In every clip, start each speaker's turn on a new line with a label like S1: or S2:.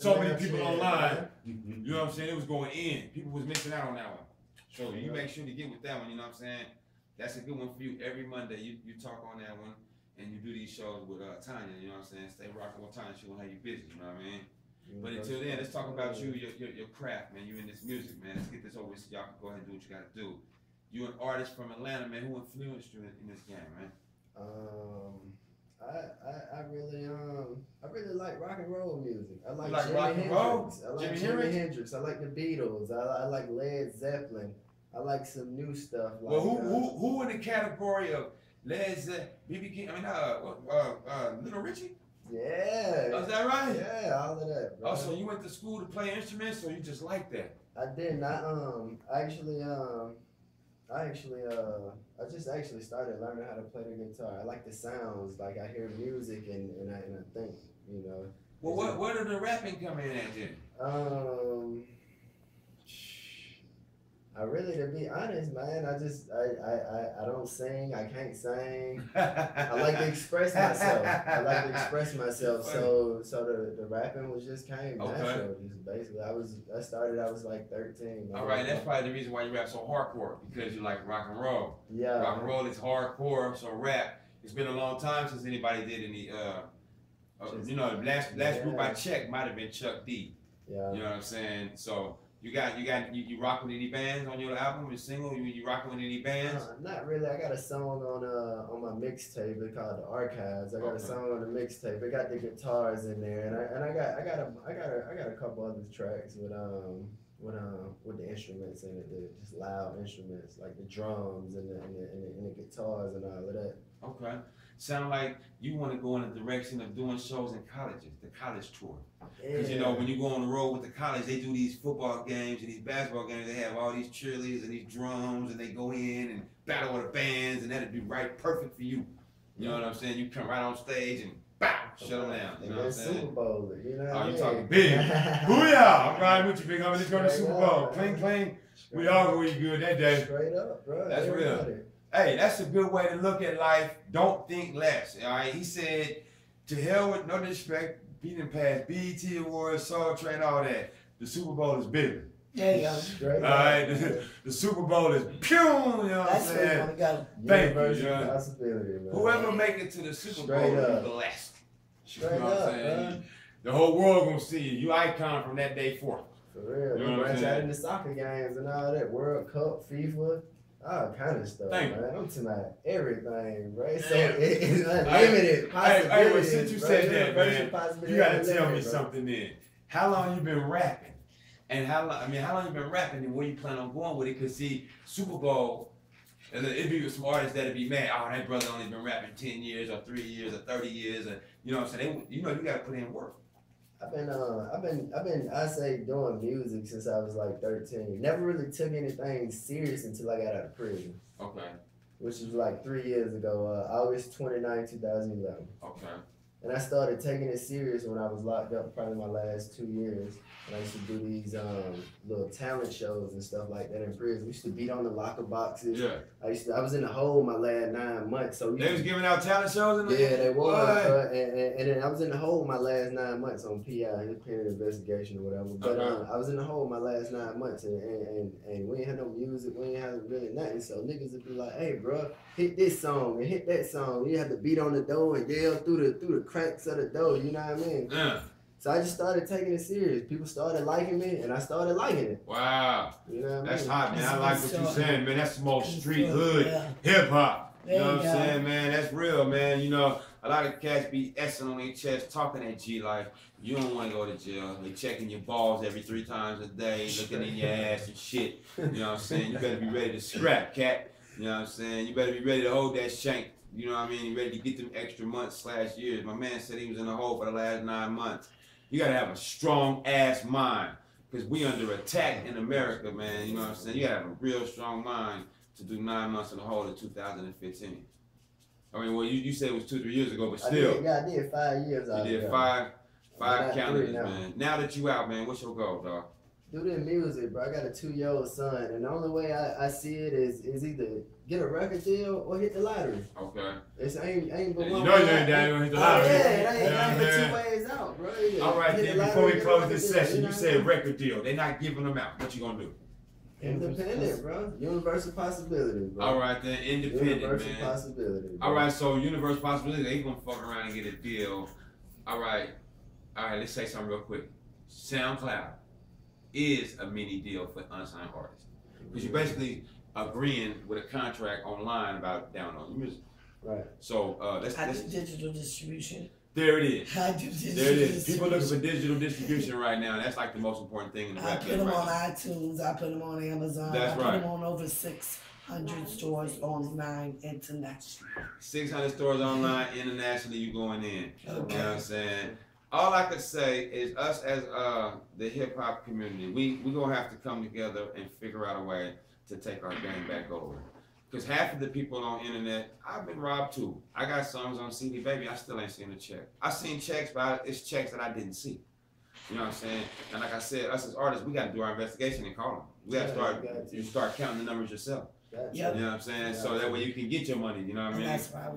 S1: so many people online. You know what I'm saying? It was going in. People was missing out on that one. So you make sure to get with that one. You know what I'm saying? That's a good one for you. Every Monday you talk on that one, and you do these shows with Tanya. You know what I'm saying? Stay rocking with Tanya. She gonna have you busy. You know what I mean? But until then, let's talk about you, your craft, man. You in this music, man. Let's get this over so y'all can go ahead and do what you gotta do. You an artist from Atlanta, man. Who influenced you in this game, man?
S2: I really like rock and roll music. I like
S1: rock and roll.
S2: I like Jimi Hendrix. I like the Beatles. I like Led Zeppelin. I like some new stuff. Like,
S1: well, who in the category of Led Zeppelin, BB King? I mean, Little Richie.
S2: Yeah.
S1: Oh, is that right?
S2: Yeah, all of that. Bro.
S1: Oh, so you went to school to play instruments, or you just like that?
S2: I didn't. I just actually started learning how to play the guitar. I like the sounds. Like I hear music and I think, you know.
S1: Well, where did the rapping come in at then?
S2: I really, to be honest, man, I don't sing. I can't sing. I like to express myself. So the rapping was just came natural. Just basically, I was like 13.
S1: All right, that's probably the reason why you rap so hardcore, because you like rock and roll.
S2: Yeah.
S1: Rock and roll is hardcore, so rap. It's been a long time since anybody did any. You know, the last group I checked might have been Chuck D.
S2: Yeah.
S1: You know what I'm saying? So. You rock with any bands on your album, your single? You rocking with any bands?
S2: Not really. I got a song on my mixtape. It's called The Archives. I got a song on the mixtape. It got the guitars in there, and I got a couple other tracks with the instruments in it, just loud instruments like the drums and the guitars and all of that.
S1: Okay. Sound like you want to go in the direction of doing shows in colleges, the college tour. Because you know, when you go on the road with the college, they do these football games and these basketball games. They have all these cheerleaders and these drums, and they go in and battle with the bands, and that'd be perfect for you. You know what I'm saying? You come right on stage and bow, shut them down. You know what I'm saying?
S2: Super Bowl, you know what I mean?
S1: You talking big. Booyah! I'm riding with you, big homie. Let's go to the Super Bowl. Cling, cling. We all gonna eat good that day.
S2: Straight up, bro.
S1: That's real. Hey, that's a good way to look at life. Don't think less. All right. He said, to hell with no disrespect, beating past BET Awards, Soul Train, all that. The Super Bowl is bigger.
S2: Yeah, straight up.
S1: All right. The Super Bowl is pew. You know what I'm saying? Thank you. Whoever make it to the Super Bowl is blessed.
S2: Straight up,
S1: the whole world gonna see you. You icon from that day forth.
S2: For real. You know branch out in the soccer games and all that. World Cup, FIFA. All kind of stuff, man. I'm talking about everything, bro. So it's unlimited possibilities.
S1: Hey, well, since you said that, man, you gotta tell me something then. How long you been rapping? And how long you been rapping and where you plan on going with it? Cause see, Super Bowl, it'd be with some artists that'd be mad. Oh, that brother only been rapping 10 years or 3 years or 30 years, and you know what I'm saying? You gotta put in work.
S2: I've been doing music since I was like 13. Never really took anything serious until I got out of prison.
S1: Okay.
S2: Which was like 3 years ago, August 29, 2011.
S1: Okay.
S2: And I started taking it serious when I was locked up, probably my last 2 years. And I used to do these little talent shows and stuff like that in prison. We used to beat on the locker boxes.
S1: Yeah.
S2: I was in the hole my last 9 months. So
S1: they was giving out talent shows in the
S2: Yeah, they was. And then I was in the hole my last 9 months on PI, his period investigation or whatever. But I was in the hole my last 9 months and we ain't had no music, we ain't had really nothing. So niggas would be like, hey bro, hit this song and hit that song. You have to beat on the door and yell through the cracks of the door, you know what I mean?
S1: Yeah.
S2: So I just started taking it serious. People started liking me, and I started liking it.
S1: Wow.
S2: You know what I mean?
S1: That's hot, man. I like what you're saying, man. That's the most street hood hip-hop. You know what I'm saying, man? That's real, man. You know, a lot of cats be S-ing on their chest, talking that G like, you don't want to go to jail. They checking your balls every 3 times a day, looking in your ass and shit. You know what I'm saying? You better be ready to scrap, cat. You know what I'm saying? You better be ready to hold that shank. You know what I mean? You ready to get them extra months/years. My man said he was in the hole for the last 9 months. You gotta have a strong ass mind, because we under attack in America, man. You know what I'm saying? You gotta have a real strong mind to do 9 months in the hole in 2015. I mean, well, you said it was 2-3 years ago, but still.
S2: I did 5 years out
S1: there. You did five calendars, man. Now that you out, man, what's your goal, dog?
S2: do the music, bro. I got a 2-year-old son, and the only way I see it is either get a record deal or hit the lottery.
S1: Okay.
S2: It's ain't but
S1: You
S2: one
S1: know you
S2: way.
S1: ain't down gonna hit the lottery.
S2: Yeah, it ain't but 2 ways out, bro. Yeah.
S1: All right,
S2: Hit
S1: then
S2: the
S1: before
S2: lottery,
S1: we
S2: get a
S1: close
S2: record
S1: this
S2: deal,
S1: session,
S2: you
S1: you
S2: know
S1: said record deal. They're not giving them out. What you gonna do?
S2: Independent, bro. Universal possibility, bro.
S1: All right, then independent,
S2: Universal
S1: man.
S2: possibility. Bro.
S1: All right, so universal possibility. They gonna fuck around and get a deal. All right. Let's say something real quick. SoundCloud is a mini deal for unsigned artists because you're basically agreeing with a contract online about downloading music.
S2: Right.
S3: So I do digital distribution.
S1: There it is.
S3: I do digital
S1: There it is.
S3: distribution.
S1: People looking for digital distribution right now. That's like the most important thing in the
S3: I
S1: rap
S3: put
S1: game
S3: them
S1: right
S3: on
S1: now.
S3: iTunes. I put them on Amazon.
S1: That's
S3: I put
S1: right.
S3: them on over 600 stores online internationally.
S1: 600 stores online, internationally, you going in.
S3: Okay.
S1: You know what I'm saying? All I could say is us as the hip hop community, we gonna have to come together and figure out a way to take our game back over. Because half of the people on the internet, I've been robbed too. I got songs on CD, baby, I still ain't seen a check. I seen checks, but it's checks that I didn't see. You know what I'm saying? And like I said, us as artists, we got to do our investigation and call them. We got to start counting the numbers yourself.
S3: Yep.
S1: You know what I'm saying? So that way you can get your money. You know what I mean?
S3: And that's why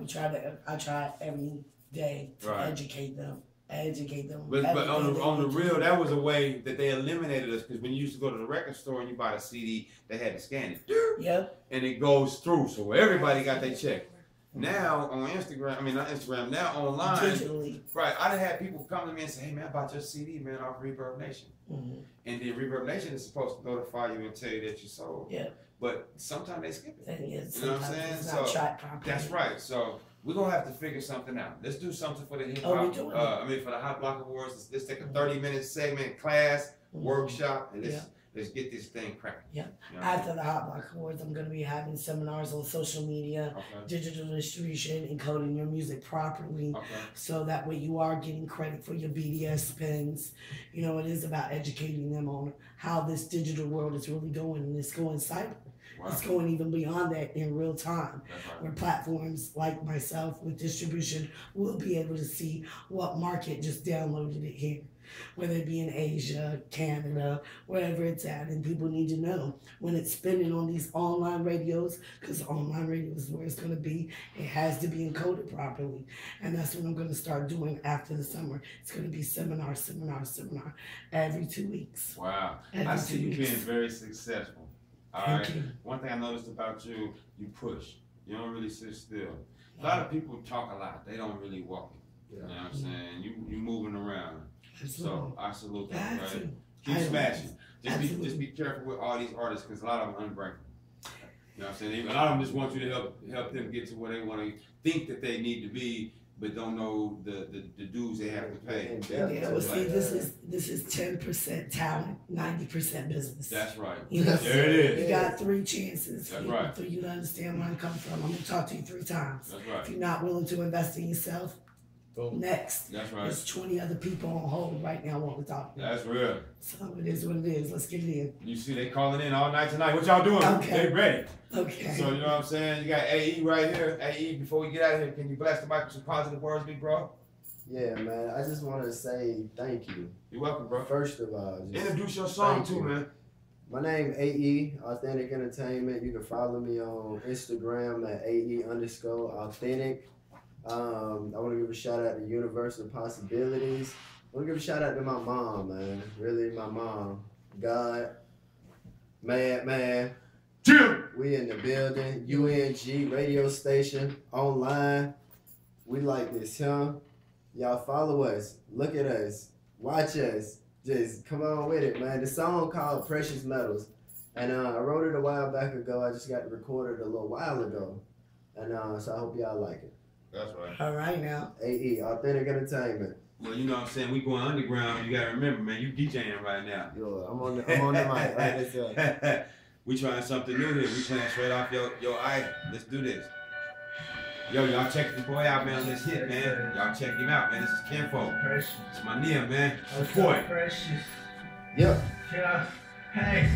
S3: I try every day to educate them.
S1: But on the real, that was a way that they eliminated us because when you used to go to the record store and you bought a CD, they had to scan it.
S3: Yep.
S1: And it goes through, so everybody got their check. Now on Instagram, not Instagram, now online.
S3: Digitally.
S1: Right, I done had people come to me and say, hey man, I bought your CD, man, off Reverb Nation.
S3: Mm-hmm.
S1: And then Reverb Nation is supposed to notify you and tell you that you sold.
S3: Yeah.
S1: But sometimes they skip it.
S3: And
S1: you know what I'm saying?
S3: It's not tracked properly.
S1: That's right. So we're gonna have to figure something out. Let's do something for the hip
S3: Oh,
S1: hop.
S3: we're doing it.
S1: For the Hot Block Awards. Let's take a 30-minute segment class, workshop, and let's get this thing cracking.
S3: Yeah.
S1: You know
S3: After the Hot Block Awards, I'm going to be having seminars on social media, digital distribution, encoding your music properly, so that way you are getting credit for your BDS spins. You know, it is about educating them on how this digital world is really going, and it's going cyber. Wow. It's going even beyond that in real time, where platforms like myself with distribution will be able to see what market just downloaded it here, whether it be in Asia, Canada, wherever it's at. And people need to know when it's spinning on these online radios, because online radio is where it's going to be, it has to be encoded properly. And that's what I'm going to start doing after the summer. It's going to be seminar every 2 weeks.
S1: Wow. I see you being very successful. All right. One thing I noticed about you, you push. You don't really sit still. A lot of people talk a lot. They don't really walk it. You know what I'm saying? You moving around. So I salute you, right? Keep smashing. Just be careful with all these artists because a lot of them unbreakable. You know what I'm saying? A lot of them just want you to help them get to where they want to think that they need to be, but don't know the dues they have to pay.
S3: Yeah, well, see, this is 10% talent, 90% business.
S1: That's right.
S3: You know,
S1: there it is.
S3: You got 3 chances
S1: for
S3: you to understand where I'm coming from. I'm gonna talk to you 3 times.
S1: That's right.
S3: If you're not willing to invest in yourself, next.
S1: That's right.
S3: There's 20 other people on hold right now wanting to talk.
S1: That's real.
S3: So it is what it is. Let's get it in.
S1: You see, they calling in all night tonight. What y'all doing?
S3: Okay.
S1: They ready.
S3: Okay.
S1: So you know what I'm saying? You got AE right here. AE, before we get out of here, can you blast the mic with some positive words, big bro?
S2: Yeah, man. I just want to say thank you.
S1: You're welcome, bro.
S2: First of all,
S1: introduce your song too, man.
S2: My name AE, Authentic Entertainment. You can follow me on Instagram at AE_authentic. I want to give a shout out to Universal Possibilities. I want to give a shout out to my mom, man. Really, my mom. God, man.
S1: Jim.
S2: We in the building. UNG Radio Station online. We like this, huh? Y'all follow us. Look at us. Watch us. Just come on with it, man. The song called Precious Metals. And I wrote it a while back ago. I just got it recorded a little while ago. And so I hope y'all like it.
S1: That's right.
S3: All right now.
S2: AE, Authentic Entertainment.
S1: Well, you know what I'm saying? We going underground. You gotta remember, man. You DJing right now.
S2: Yo, I'm on the mic. Right,
S1: we trying something new here. We playing straight off your eye. Let's do this. Yo, y'all check the boy out, man. On this hit, man. Y'all check him out, man. This is Kinfolk. It's my Nia, man. It's boy.
S2: Yep.
S4: Yeah. Hey.